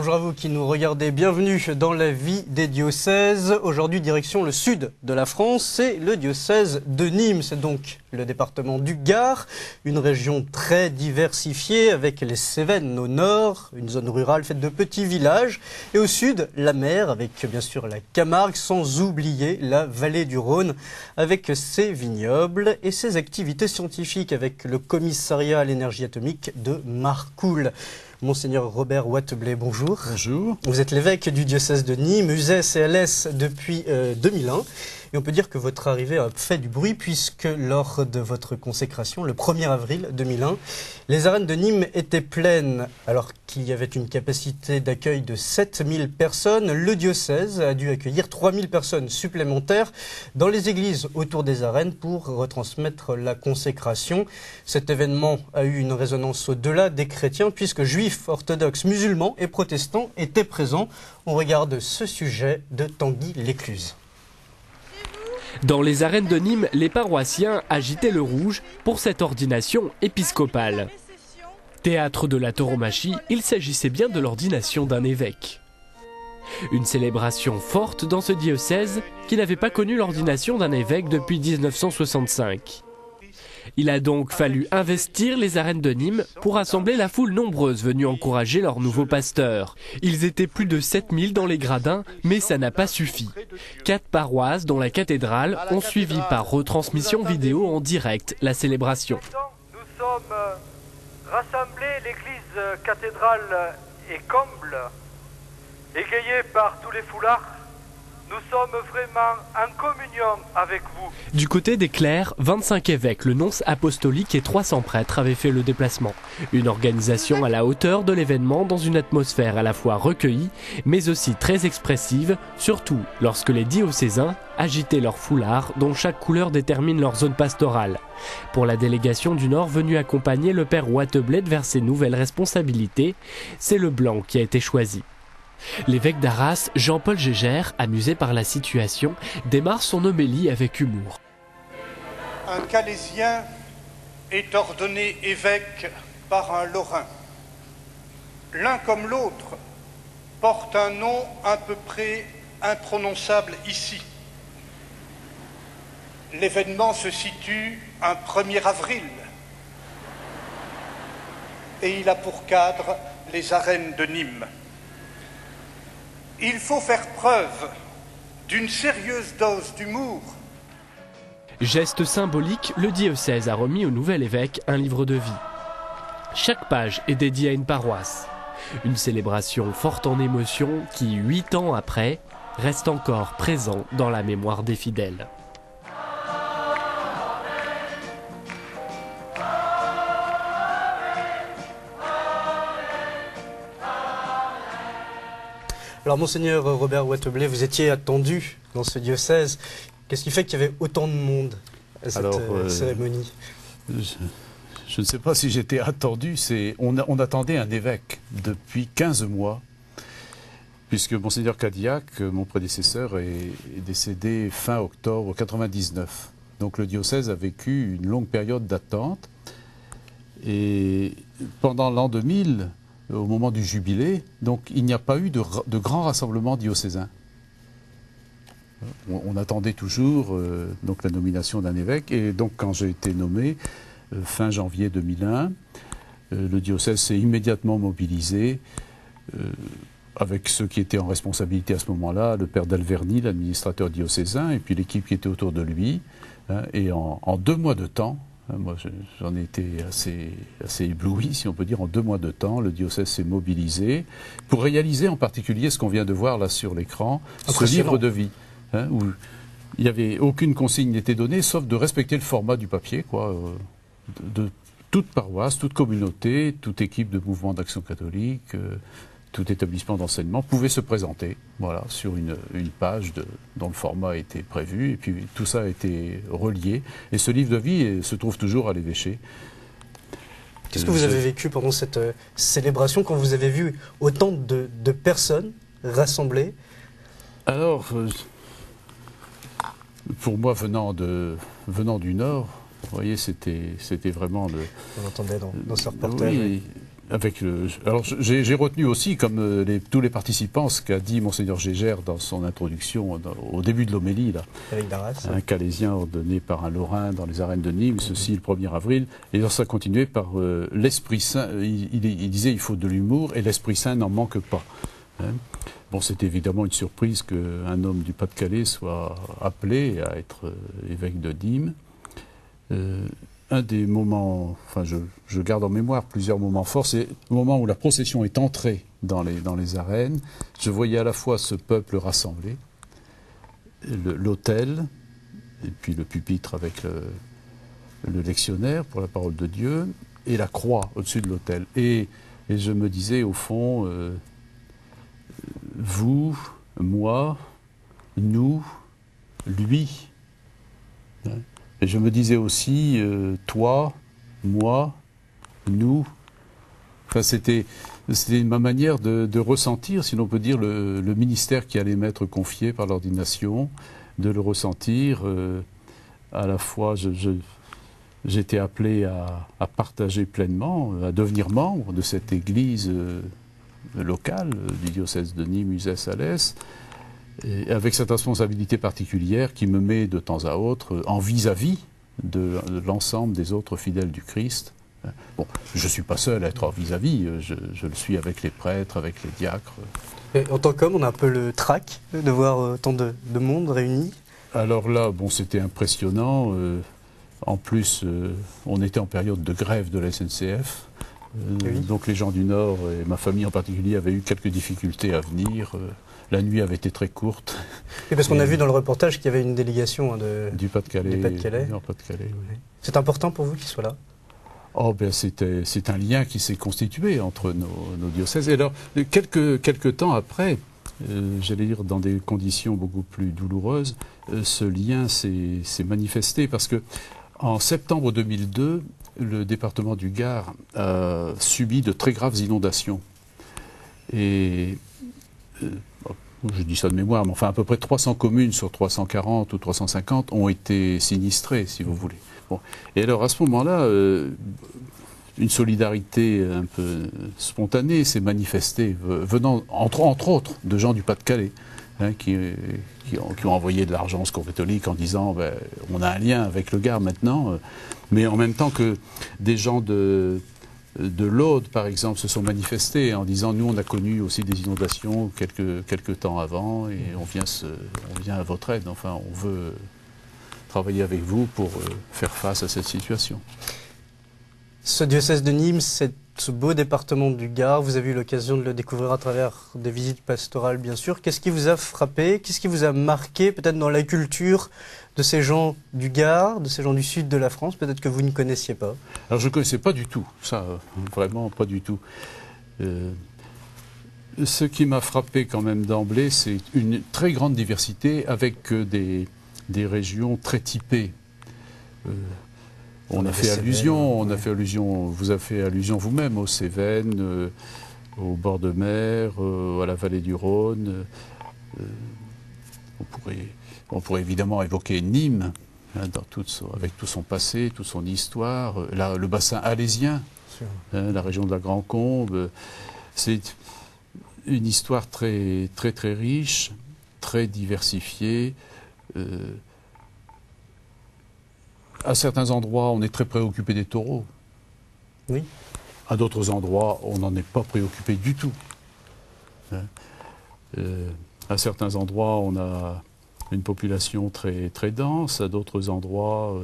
bonjour à vous qui nous regardez, bienvenue dans la vie des diocèses. Aujourd'hui, direction le sud de la France, c'est le diocèse de Nîmes, c'est donc le département du Gard, une région très diversifiée avec les Cévennes au nord, une zone rurale faite de petits villages, et au sud, la mer avec bien sûr la Camargue, sans oublier la vallée du Rhône avec ses vignobles et ses activités scientifiques avec le commissariat à l'énergie atomique de Marcoule. Monseigneur Robert Watebley, bonjour. Bonjour. Vous êtes l'évêque du diocèse de Nîmes, Uzès CLS depuis 2001. Et on peut dire que votre arrivée a fait du bruit puisque lors de votre consécration, le 1er avril 2001, les arènes de Nîmes étaient pleines. Alors qu'il y avait une capacité d'accueil de 7000 personnes, le diocèse a dû accueillir 3000 personnes supplémentaires dans les églises autour des arènes pour retransmettre la consécration. Cet événement a eu une résonance au-delà des chrétiens puisque juifs, orthodoxes, musulmans et protestants étaient présents. On regarde ce sujet de Tanguy Lécluse. Dans les arènes de Nîmes, les paroissiens agitaient le rouge pour cette ordination épiscopale. Théâtre de la tauromachie, il s'agissait bien de l'ordination d'un évêque. Une célébration forte dans ce diocèse qui n'avait pas connu l'ordination d'un évêque depuis 1965. Il a donc fallu investir les arènes de Nîmes pour rassembler la foule nombreuse venue encourager leur nouveau pasteur. Ils étaient plus de 7000 dans les gradins, mais ça n'a pas suffi. 4 paroisses, dont la cathédrale, ont suivi par retransmission vidéo en direct la célébration. Nous sommes rassemblés, l'église cathédrale et comble, égayée par tous les foulards. Nous sommes vraiment en communion avec vous. Du côté des clercs, 25 évêques, le nonce apostolique et 300 prêtres avaient fait le déplacement. Une organisation à la hauteur de l'événement dans une atmosphère à la fois recueillie, mais aussi très expressive, surtout lorsque les diocésains agitaient leurs foulards dont chaque couleur détermine leur zone pastorale. Pour la délégation du Nord venue accompagner le père Watebley vers ses nouvelles responsabilités, c'est le blanc qui a été choisi. L'évêque d'Arras, Jean-Paul Gégère, amusé par la situation, démarre son homélie avec humour. Un Calaisien est ordonné évêque par un Lorrain. L'un comme l'autre porte un nom à peu près imprononçable ici. L'événement se situe un 1er avril et il a pour cadre les arènes de Nîmes. Il faut faire preuve d'une sérieuse dose d'humour. Geste symbolique, le diocèse a remis au nouvel évêque un livre de vie. Chaque page est dédiée à une paroisse. Une célébration forte en émotion qui, 8 ans après, reste encore présent dans la mémoire des fidèles. Alors, Monseigneur Robert Watebley, vous étiez attendu dans ce diocèse. Qu'est-ce qui fait qu'il y avait autant de monde à cette cérémonie? Je ne sais pas si j'étais attendu. On attendait un évêque depuis 15 mois, puisque Monseigneur Cadillac, mon prédécesseur, est décédé fin octobre 1999. Donc le diocèse a vécu une longue période d'attente. Et pendant l'an 2000, au moment du jubilé, donc il n'y a pas eu de grand rassemblement diocésain. On attendait toujours donc la nomination d'un évêque, et donc quand j'ai été nommé, fin janvier 2001, le diocèse s'est immédiatement mobilisé, avec ceux qui étaient en responsabilité à ce moment-là, le père Dalverny, l'administrateur diocésain, et puis l'équipe qui était autour de lui, et en 2 mois de temps, moi, j'en ai été assez ébloui, si on peut dire. En 2 mois de temps, le diocèse s'est mobilisé pour réaliser en particulier ce qu'on vient de voir là sur l'écran, ce livre de vie, où il n'y avait aucune consigne n'était donnée, sauf de respecter le format du papier, quoi, de toute paroisse, toute communauté, toute équipe de mouvement d'action catholique, tout établissement d'enseignement pouvait se présenter, voilà, sur une page dont le format était prévu, et puis tout ça a été relié. Et ce livre de vie se trouve toujours à l'évêché. Qu'est-ce que vous avez vécu pendant cette célébration quand vous avez vu autant de personnes rassemblées? Alors, pour moi, venant du Nord, vous voyez, c'était vraiment le... On l'entendait dans ce reportage. Oui, Alors j'ai retenu aussi, comme tous les participants, ce qu'a dit Monseigneur Gégère dans son introduction, au début de l'homélie, là. Avec Darras. Un Calaisien ordonné par un Lorrain dans les arènes de Nîmes, ceci le 1er avril. Et alors ça continuait par l'Esprit Saint. Il disait il faut de l'humour et l'Esprit Saint n'en manque pas. Hein. Bon, c'était évidemment une surprise qu'un homme du Pas-de-Calais soit appelé à être évêque de Nîmes. Un des moments, enfin je garde en mémoire plusieurs moments forts, c'est le moment où la procession est entrée dans les arènes. Je voyais à la fois ce peuple rassemblé, l'autel, et puis le pupitre avec le lectionnaire pour la parole de Dieu, et la croix au-dessus de l'autel. Et je me disais au fond, vous, moi, nous, lui. Et je me disais aussi, toi, moi, nous. Enfin, c'était ma manière de ressentir, si l'on peut dire, le ministère qui allait m'être confié par l'ordination, de le ressentir. À la fois, j'étais appelé à partager pleinement, à devenir membre de cette église locale du diocèse de Nîmes, Uzès-Alès, et avec cette responsabilité particulière qui me met de temps à autre en vis-à-vis de l'ensemble des autres fidèles du Christ. Bon, je ne suis pas seul à être en vis-à-vis, je le suis avec les prêtres, avec les diacres. Et en tant qu'homme, on a un peu le trac de voir autant de monde réuni. Alors là, bon, c'était impressionnant. En plus, on était en période de grève de la SNCF. Oui. Donc les gens du Nord, et ma famille en particulier, avaient eu quelques difficultés à venir. La nuit avait été très courte. Et parce qu'on a vu dans le reportage qu'il y avait une délégation du Pas-de-Calais. Oui. C'est important pour vous qu'il soit là? Oh, ben c'est un lien qui s'est constitué entre nos diocèses. Et alors, quelques temps après, j'allais dire dans des conditions beaucoup plus douloureuses, ce lien s'est manifesté parce que en septembre 2002, le département du Gard a subi de très graves inondations. Et je dis ça de mémoire, mais enfin à peu près 300 communes sur 340 ou 350 ont été sinistrées, si vous voulez. Bon. Et alors à ce moment-là, une solidarité un peu spontanée s'est manifestée, venant entre autres de gens du Pas-de-Calais, hein, qui ont envoyé de l'argent au Secours catholique en disant ben, on a un lien avec le Gard maintenant, mais en même temps que des gens de l'Aude, par exemple, se sont manifestés en disant nous on a connu aussi des inondations quelques temps avant et on vient à votre aide, enfin on veut travailler avec vous pour faire face à cette situation. Ce diocèse de Nîmes, ce beau département du Gard, vous avez eu l'occasion de le découvrir à travers des visites pastorales bien sûr. Qu'est-ce qui vous a frappé? Qu'est-ce qui vous a marqué peut-être dans la culture de ces gens du Gard, de ces gens du sud de la France, peut-être que vous ne connaissiez pas? Alors je ne connaissais pas du tout, ça, vraiment pas du tout. Ce qui m'a frappé quand même d'emblée, c'est une très grande diversité avec des régions très typées. On a fait allusion, vous avez fait allusion vous-même aux Cévennes, au bord de mer, à la vallée du Rhône. On pourrait évidemment évoquer Nîmes, hein, avec tout son passé, toute son histoire, le bassin alésien, hein, la région de la Grand-Combe. C'est une histoire très, très, très riche, très diversifiée. À certains endroits, on est très préoccupé des taureaux. Oui. À d'autres endroits, on n'en est pas préoccupé du tout. À certains endroits, on a une population très, très dense. À d'autres endroits,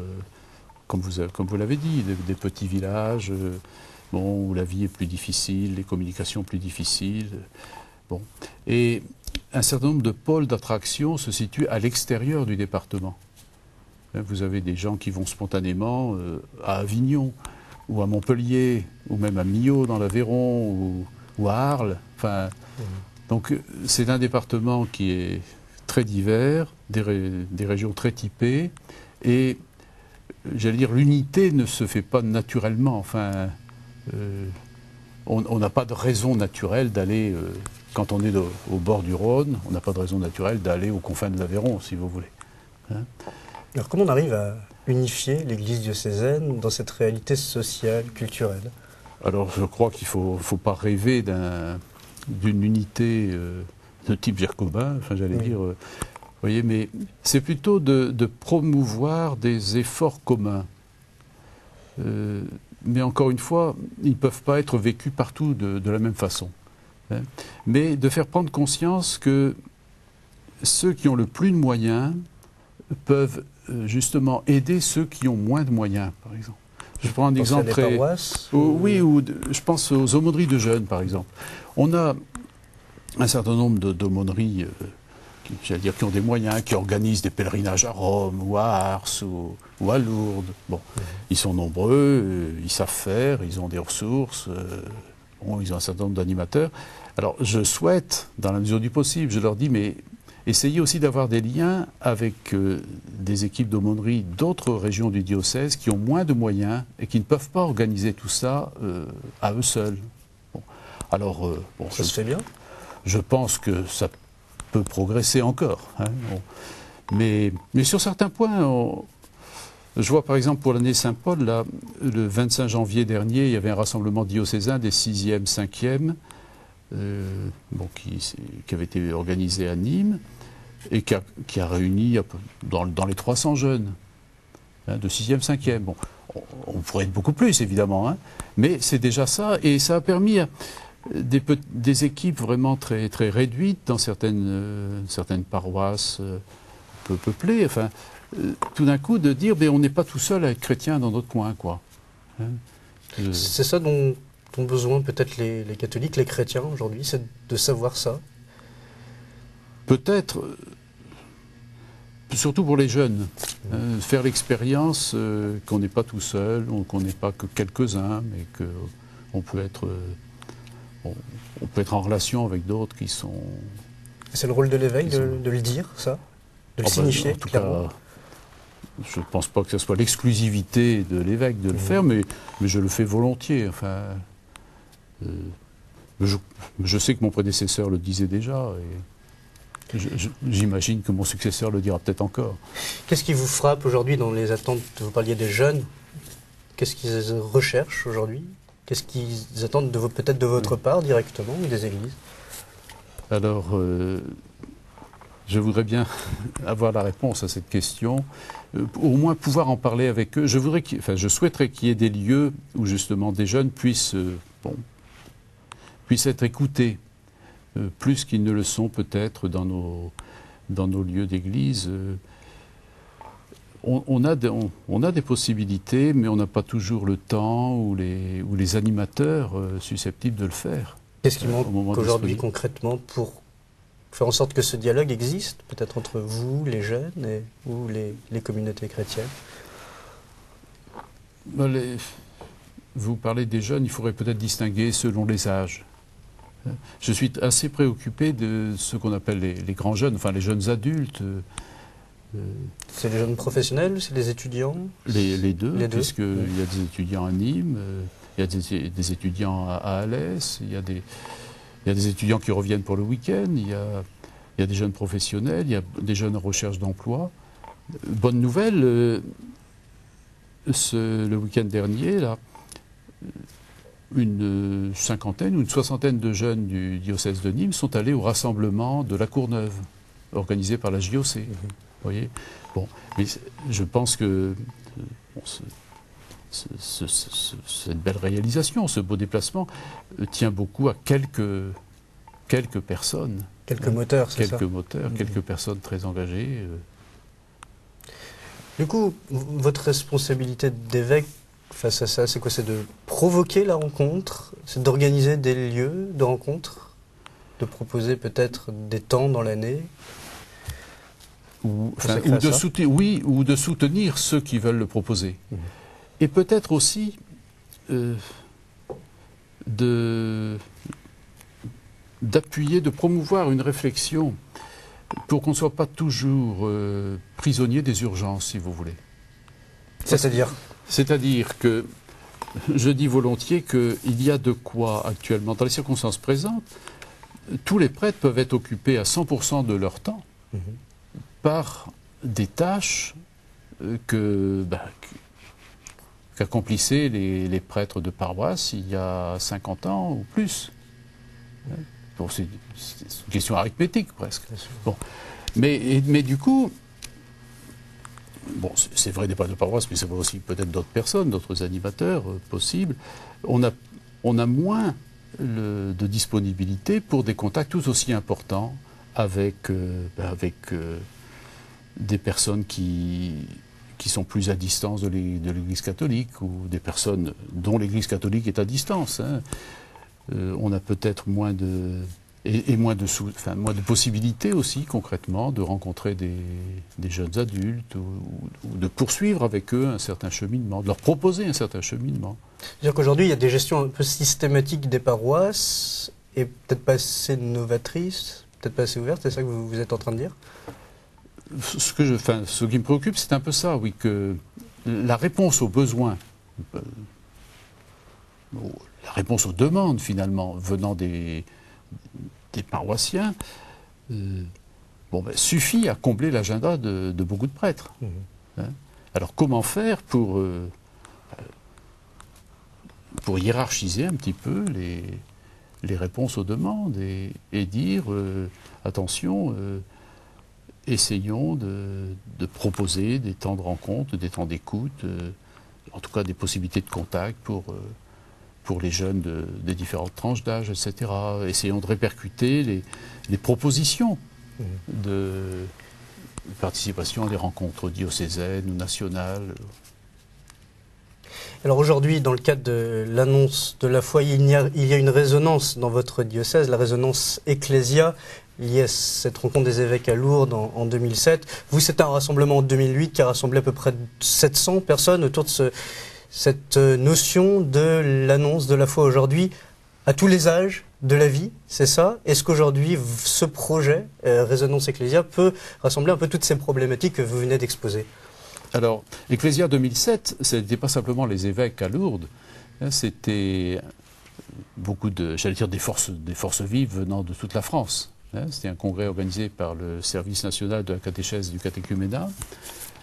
comme vous l'avez dit, des petits villages où la vie est plus difficile, les communications plus difficiles. Bon. Et un certain nombre de pôles d'attraction se situent à l'extérieur du département. Vous avez des gens qui vont spontanément à Avignon, ou à Montpellier, ou même à Millau dans l'Aveyron, ou à Arles. Enfin, donc c'est un département qui est très divers, des régions très typées, et j'allais dire l'unité ne se fait pas naturellement. Enfin, on n'a pas de raison naturelle d'aller, quand on est au bord du Rhône, on n'a pas de raison naturelle d'aller aux confins de l'Aveyron, si vous voulez. Hein? Alors comment on arrive à unifier l'Église diocésaine dans cette réalité sociale, culturelle? Alors je crois qu'il ne faut pas rêver d'une unité de type jacobin, enfin j'allais dire, vous voyez, mais c'est plutôt de promouvoir des efforts communs. Mais encore une fois, ils ne peuvent pas être vécus partout de la même façon. Hein. Mais de faire prendre conscience que ceux qui ont le plus de moyens peuvent justement aider ceux qui ont moins de moyens, par exemple. Je prends un exemple très... Oui, je pense aux aumôneries de jeunes, par exemple. On a un certain nombre d'aumôneries qui ont des moyens, qui organisent des pèlerinages à Rome, ou à Ars, ou à Lourdes. Bon, ils sont nombreux, ils savent faire, ils ont des ressources, ils ont un certain nombre d'animateurs. Alors, je souhaite, dans la mesure du possible, je leur dis, mais essayez aussi d'avoir des liens avec des équipes d'aumônerie d'autres régions du diocèse qui ont moins de moyens et qui ne peuvent pas organiser tout ça à eux seuls. Bon. Alors, ça se fait bien. Je pense que ça peut progresser encore. Hein. Mais sur certains points, je vois par exemple pour l'année Saint-Paul, là, le 25 janvier dernier, il y avait un rassemblement diocésain des 6e, 5e, qui avait été organisé à Nîmes et qui a réuni dans les 300 jeunes, hein, de 6e, 5e. Bon, on pourrait être beaucoup plus, évidemment, hein, mais c'est déjà ça, et ça a permis à des équipes vraiment très, très réduites dans certaines paroisses peu peuplées, enfin, tout d'un coup de dire, on n'est pas tout seul à être chrétien dans notre coin, quoi. Hein, c'est ça dont ont besoin peut-être les catholiques, les chrétiens aujourd'hui, c'est de savoir ça. Peut-être, surtout pour les jeunes, faire l'expérience qu'on n'est pas tout seul, qu'on n'est pas que quelques-uns, mais qu'on peut être, on peut être en relation avec d'autres qui sont... C'est le rôle de l'évêque de le dire, ça, de le signifier, en tout cas, je ne pense pas que ce soit l'exclusivité de l'évêque de le faire, mais je le fais volontiers. Enfin, je sais que mon prédécesseur le disait déjà, et j'imagine que mon successeur le dira peut-être encore. Qu'est-ce qui vous frappe aujourd'hui dans les attentes? Vous parliez des jeunes. Qu'est-ce qu'ils recherchent aujourd'hui? Qu'est-ce qu'ils attendent peut-être de votre part directement, ou des églises? Alors, je voudrais bien avoir la réponse à cette question, au moins pouvoir en parler avec eux. Je souhaiterais qu'il y ait des lieux où justement des jeunes puissent être écoutés, plus qu'ils ne le sont peut-être dans nos lieux d'église. On a des possibilités, mais on n'a pas toujours le temps ou les animateurs susceptibles de le faire. Qu'est-ce qui manque aujourd'hui concrètement pour faire en sorte que ce dialogue existe, peut-être entre vous, les jeunes, ou les communautés chrétiennes? Vous parlez des jeunes, il faudrait peut-être distinguer selon les âges. Je suis assez préoccupé de ce qu'on appelle les grands jeunes, enfin les jeunes adultes. C'est les jeunes professionnels, c'est les étudiants? Les deux, puisqu'il y a des étudiants à Nîmes, il y a des étudiants à Alès, il y a des étudiants qui reviennent pour le week-end, il y a des jeunes professionnels, il y a des jeunes en recherche d'emploi. Bonne nouvelle, le week-end dernier, là, une cinquantaine ou une soixantaine de jeunes du diocèse de Nîmes sont allés au rassemblement de la Courneuve, organisé par la JOC. Vous voyez, bon, mais je pense que cette belle réalisation, ce beau déplacement, tient beaucoup à quelques personnes. Quelques moteurs, c'est ça? Quelques moteurs, quelques personnes très engagées. Du coup, votre responsabilité d'évêque face à ça, c'est quoi? C'est de provoquer la rencontre, c'est d'organiser des lieux de rencontre, de proposer peut-être des temps dans l'année, ou de soutenir ceux qui veulent le proposer. Et peut-être aussi d'appuyer, de promouvoir une réflexion pour qu'on ne soit pas toujours prisonnier des urgences, si vous voulez. C'est-à-dire que je dis volontiers qu'il y a de quoi actuellement, dans les circonstances présentes, tous les prêtres peuvent être occupés à 100% de leur temps par des tâches qu'accomplissaient les prêtres de paroisse il y a 50 ans ou plus. Bon, c'est une question arithmétique presque. Bon. Mais du coup, bon, c'est vrai des prêtres de paroisse, mais c'est vrai aussi peut-être d'autres personnes, d'autres animateurs possibles. On a moins de disponibilité pour des contacts tout aussi importants avec des personnes qui sont plus à distance de l'Église catholique, ou des personnes dont l'Église catholique est à distance. Hein. On a peut-être moins de possibilités aussi concrètement de rencontrer des jeunes adultes ou de poursuivre avec eux un certain cheminement, de leur proposer un certain cheminement. C'est-à-dire qu'aujourd'hui, il y a des gestions un peu systématiques des paroisses et peut-être pas assez novatrices, peut-être pas assez ouvertes, c'est ça que vous êtes en train de dire? Ce qui me préoccupe, c'est un peu ça, oui, que la réponse aux besoins, la réponse aux demandes finalement venant des paroissiens, suffit à combler l'agenda de beaucoup de prêtres. Hein. Alors comment faire pour hiérarchiser un petit peu les réponses aux demandes et dire attention, essayons de proposer des temps de rencontre, des temps d'écoute, en tout cas des possibilités de contact pour les jeunes des différentes tranches d'âge, etc. Essayons de répercuter les propositions de participation à des rencontres diocésaines ou nationales. Alors aujourd'hui, dans le cadre de l'annonce de la foi, il y a une résonance dans votre diocèse, la résonance Ecclesia, liée à cette rencontre des évêques à Lourdes en 2007. Vous, c'était un rassemblement en 2008 qui a rassemblé à peu près 700 personnes autour de cette notion de l'annonce de la foi aujourd'hui, à tous les âges de la vie, c'est ça? Est-ce qu'aujourd'hui, ce projet, Résonance Ecclesia, peut rassembler un peu toutes ces problématiques que vous venez d'exposer? Alors, Ecclesia 2007, ce n'était pas simplement les évêques à Lourdes, hein, c'était beaucoup des forces vives venant de toute la France. Hein, c'était un congrès organisé par le service national de la catéchèse du catéchuménat.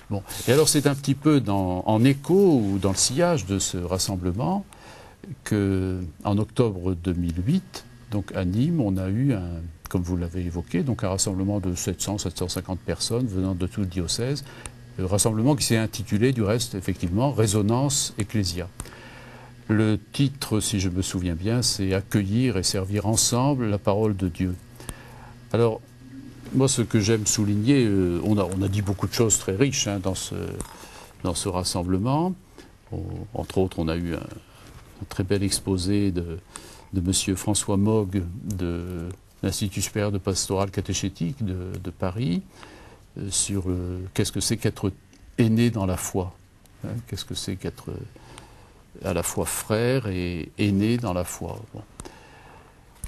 Bon. Et alors c'est un petit peu en écho ou dans le sillage de ce rassemblement qu'en octobre 2008, donc à Nîmes, on a eu, comme vous l'avez évoqué, donc un rassemblement de 700-750 personnes venant de tout le diocèse, rassemblement qui s'est intitulé du reste effectivement Résonance Ecclesia. Le titre, si je me souviens bien, c'est Accueillir et servir ensemble la parole de Dieu. Alors, moi, ce que j'aime souligner, on a dit beaucoup de choses très riches hein, dans ce rassemblement. Entre autres, on a eu un très bel exposé de M. François Mogg de l'Institut supérieur de pastoral catéchétique de Paris sur qu'est-ce que c'est qu'être aîné dans la foi. Hein, qu'est-ce que c'est qu'être à la fois frère et aîné dans la foi. Bon.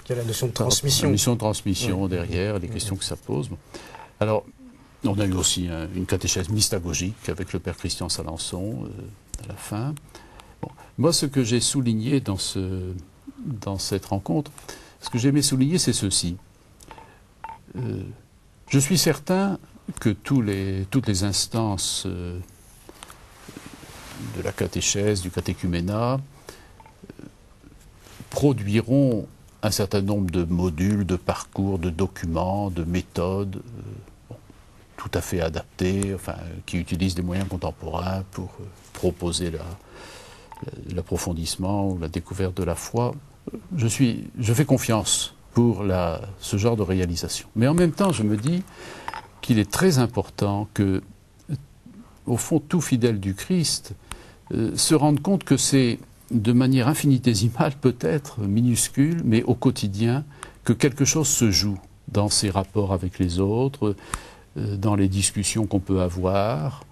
Il y a la notion de transmission. La notion de transmission derrière, les questions que ça pose. Bon. Alors, on a eu aussi une catéchèse mystagogique avec le père Christian Salançon à la fin. Bon. Moi, ce que j'ai souligné dans cette rencontre, ce que j'aimais souligner, c'est ceci. Je suis certain que toutes les instances de la catéchèse, du catéchuménat, produiront un certain nombre de modules, de parcours, de documents, de méthodes, tout à fait adaptés, qui utilisent des moyens contemporains pour proposer l'approfondissement ou la découverte de la foi. Je fais confiance pour ce genre de réalisation. Mais en même temps, je me dis qu'il est très important que, au fond, tout fidèle du Christ se rende compte que c'est de manière infinitésimale, peut-être, minuscule, mais au quotidien, que quelque chose se joue dans ses rapports avec les autres, dans les discussions qu'on peut avoir,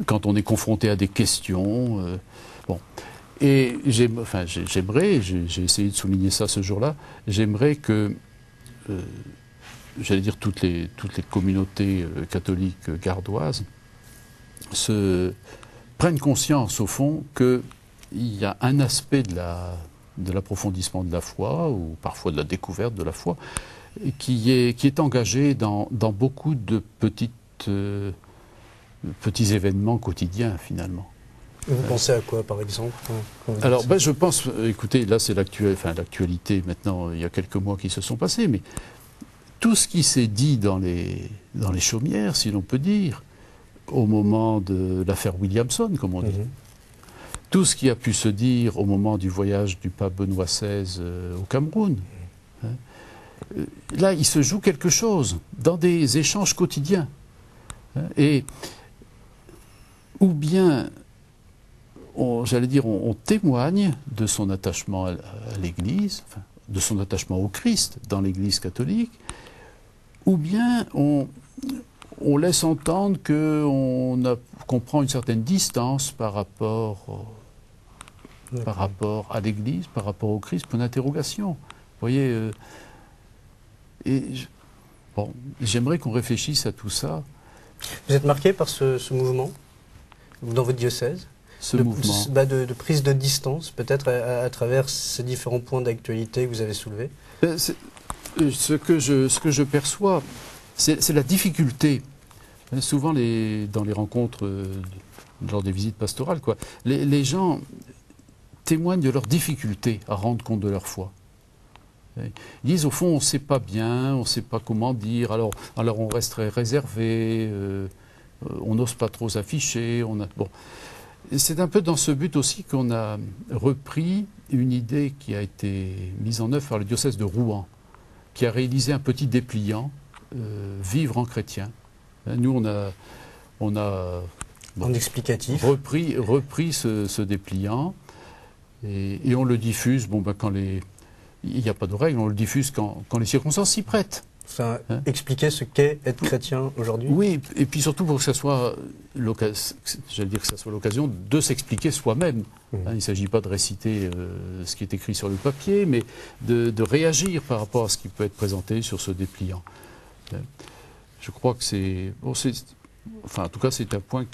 quand on est confronté à des questions. Bon. Et j'aimerais, j'ai essayé de souligner ça ce jour-là, j'aimerais que, j'allais dire, toutes les communautés catholiques gardoises prennent conscience, au fond, qu'il y a un aspect de l'approfondissement de la foi, ou parfois de la découverte de la foi, qui est engagé dans beaucoup de petits événements quotidiens, finalement. Vous pensez à quoi, par exemple, quand vous dites Alors, ça je pense, écoutez, là c'est l'actualité, maintenant, il y a quelques mois qui se sont passés, mais tout ce qui s'est dit dans les chaumières, si l'on peut dire, au moment de l'affaire Williamson, comme on dit, tout ce qui a pu se dire au moment du voyage du pape Benoît XVI au Cameroun, là il se joue quelque chose dans des échanges quotidiens. Et ou bien, on témoigne de son attachement à l'Église, de son attachement au Christ dans l'Église catholique, ou bien on laisse entendre qu'on prend une certaine distance par rapport à l'Église, par rapport au Christ, pour une interrogation. Vous voyez, j'aimerais qu'on réfléchisse à tout ça. Vous êtes marqué par ce mouvement dans votre diocèse, mouvement de prise de distance, peut-être à travers ces différents points d'actualité que vous avez soulevés? Ce que je perçois, c'est la difficulté. Souvent, dans les rencontres, lors des visites pastorales, les gens témoignent de leur difficulté à rendre compte de leur foi. Ils disent, au fond, on ne sait pas bien, on ne sait pas comment dire, alors on resterait réservé, on n'ose pas trop s'afficher. C'est un peu dans ce but aussi qu'on a repris une idée qui a été mise en œuvre par le diocèse de Rouen, qui a réalisé un petit dépliant, Vivre en chrétien. Nous, on a en explicatif repris ce dépliant et on le diffuse. Il n'y a pas de règle, on le diffuse quand les circonstances s'y prêtent. Enfin, expliquer ce qu'est être chrétien aujourd'hui. Oui, et puis surtout pour que ça soit l'occasion de s'expliquer soi-même. Il ne s'agit pas de réciter ce qui est écrit sur le papier, mais de réagir par rapport à ce qui peut être présenté sur ce dépliant. Je crois que en tout cas, c'est un point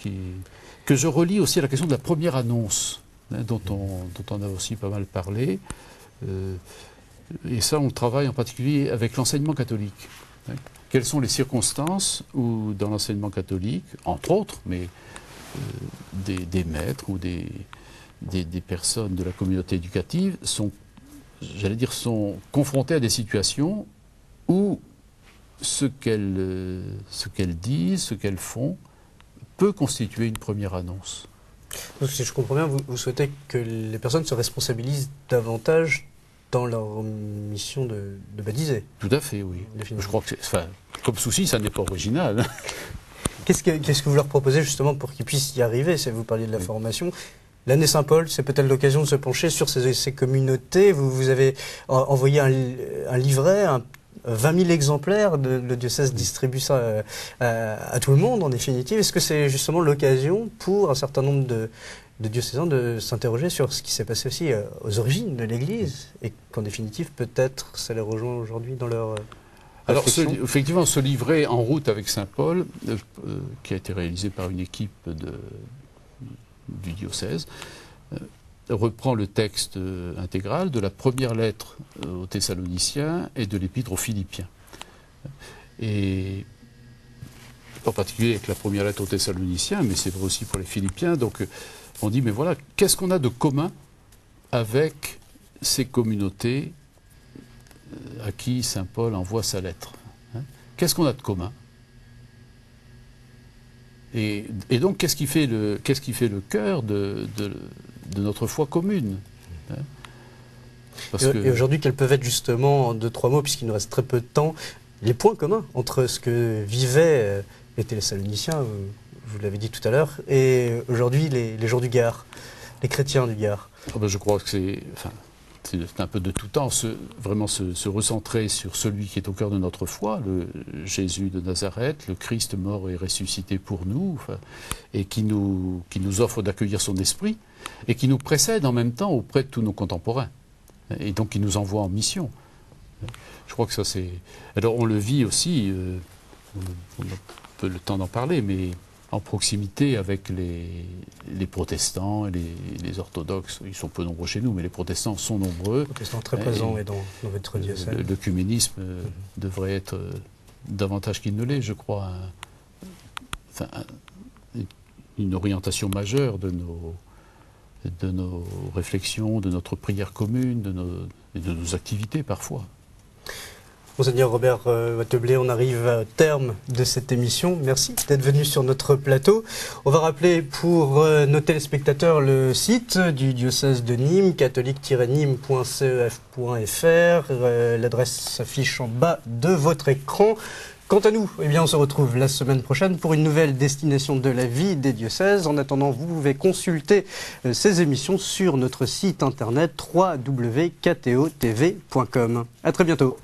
que je relie aussi à la question de la première annonce, dont on a aussi pas mal parlé. Et ça, on travaille en particulier avec l'enseignement catholique. Quelles sont les circonstances où, dans l'enseignement catholique, entre autres, mais des maîtres ou des personnes de la communauté éducative sont confrontés à des situations où ce qu'elles disent, ce qu'elles font, peut constituer une première annonce. Donc, si je comprends bien, vous souhaitez que les personnes se responsabilisent davantage dans leur mission de baptiser. Tout à fait, oui. Je crois que comme souci, ça n'est pas original. Qu'est-ce que vous leur proposez justement pour qu'ils puissent y arriver? Vous parliez de la formation. L'année Saint-Paul, c'est peut-être l'occasion de se pencher sur ces communautés. Vous avez envoyé un livret, 20 000 exemplaires, le diocèse distribue ça à tout le monde en définitive. Est-ce que c'est justement l'occasion pour un certain nombre de diocésains de s'interroger sur ce qui s'est passé aussi aux origines de l'Église et qu'en définitive peut-être ça les rejoint aujourd'hui dans leur Alors effectivement, ce livret En route avec Saint-Paul, qui a été réalisé par une équipe du diocèse, reprend le texte intégral de la première lettre aux Thessaloniciens et de l'épître aux Philippiens. Et en particulier avec la première lettre aux Thessaloniciens, mais c'est vrai aussi pour les Philippiens. Donc on dit, mais voilà, qu'est-ce qu'on a de commun avec ces communautés à qui saint Paul envoie sa lettre? Qu'est-ce qu'on a de commun? Et donc, qu'est-ce qui fait le cœur de notre foi commune? Et aujourd'hui, quels peuvent être justement, en 2-3 mots, puisqu'il nous reste très peu de temps, les points communs entre ce que vivaient les Thessaloniciens, vous l'avez dit tout à l'heure, et aujourd'hui les gens du Gard, les chrétiens du Gard? Je crois que c'est un peu de tout temps, vraiment se recentrer sur celui qui est au cœur de notre foi, le Jésus de Nazareth, le Christ mort et ressuscité pour nous, et qui nous offre d'accueillir son esprit, et qui nous précède en même temps auprès de tous nos contemporains, et donc qui nous envoie en mission. Je crois que ça c'est... Alors on le vit aussi, on n'a pas le temps d'en parler, mais en proximité avec les protestants et les orthodoxes. Ils sont peu nombreux chez nous, mais les protestants sont nombreux. Les protestants très présents dans votre diocèse. L'œcuménisme devrait être davantage qu'il ne l'est, je crois, une orientation majeure de de nos réflexions, de notre prière commune, et de nos activités parfois. Monseigneur Robert Watteblé, on arrive au terme de cette émission. Merci d'être venu sur notre plateau. On va rappeler pour nos téléspectateurs le site du diocèse de Nîmes, catholique-nîmes.cef.fr. L'adresse s'affiche en bas de votre écran. Quant à nous, eh bien, on se retrouve la semaine prochaine pour une nouvelle destination de la vie des diocèses. En attendant, vous pouvez consulter ces émissions sur notre site internet www.ktotv.com. À très bientôt.